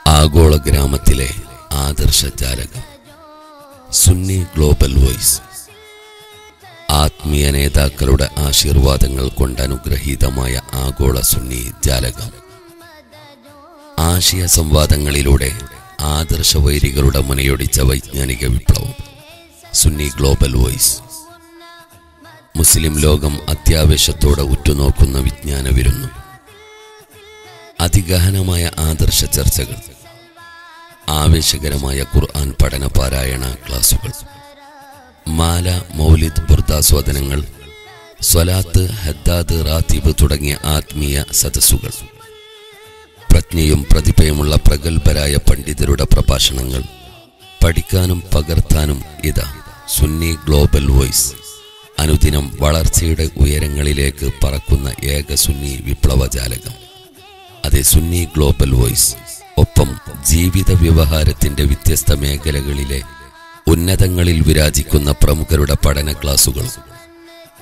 ആഗോള ഗ്രാമത്തിലെ ആദർശ ജാലകം സുന്നി ഗ്ലോബൽ വോയിസ്. ആത്മീയ നേതാക്കളുടെ ആശീർവാദങ്ങൾ കൊണ്ട് അനുഗ്രഹീതമായ ആഗോള സുന്നി ജാലകം. ആശയ സംവാദങ്ങളിലൂടെ ആദർശ വൈരികളുടെ മുനയൊടിച്ച വൈജ്ഞാനിക വിപ്ലവം. Sunni global voice. മുസ്ലിം ലോകം അത്യാവേശത്തോടെ ഉറ്റുനോക്കുന്ന വിജ്ഞാന വിരുന്നു. അതിഗഹനമായ ആദർശ ചർച്ചകൾ, ആവേശകരമായ ഖുർആൻ പഠന പാരായണ ക്ലാസുകൾ, മാല, മൗലിദ്, ബുർദാസ്വാദനങ്ങൾ, സ്വലാത്ത്, ഹദ്ദാദ്, റാത്തീബ് തുടങ്ങിയ ആത്മീയ സദസ്സുകൾ, പ്രജ്ഞയും പ്രതിഭയുമുള്ള പ്രഗത്ഭരായ പണ്ഡിതരുടെ പ്രഭാഷണങ്ങൾ പഠിക്കാനും പകർത്താനും ഇതാ സുന്നി ഗ്ലോബൽ വോയിസ്. അനുദിനം വളർച്ചയുടെ ഉയരങ്ങളിലേക്ക് പറക്കുന്ന ഏക സുന്നി വിപ്ലവജാലകം. അതെ, സുന്നി ഗ്ലോബൽ വോയിസ്. ഒപ്പം ജീവിത വ്യവഹാരത്തിന്റെ വ്യത്യസ്ത മേഖലകളിലെ ഉന്നതങ്ങളിൽ വിരാജിക്കുന്ന പ്രമുഖരുടെ പഠന ക്ലാസുകൾ.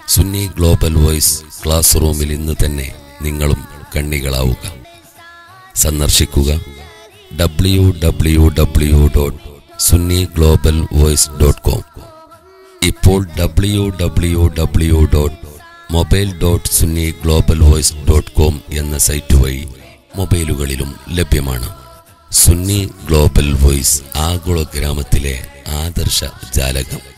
സുന്നി ഗ്ലോബൽ വോയിസ് ക്ലാസ് റൂമിൽ ഇന്ന് തന്നെ നിങ്ങളും കണ്ണികളാവുക. സന്ദർശിക്കുക www.sunniglobalvoice.com. ഇപ്പോൾ www.mobile.sunniglobalvoice.com എന്ന സൈറ്റ് വഴി മൊബൈലുകളിലും ലഭ്യമാണ്. സുന്നി ഗ്ലോബൽ വോയിസ്, ആഗോള ഗ്രാമത്തിലെ ആദർശ ജാലകം.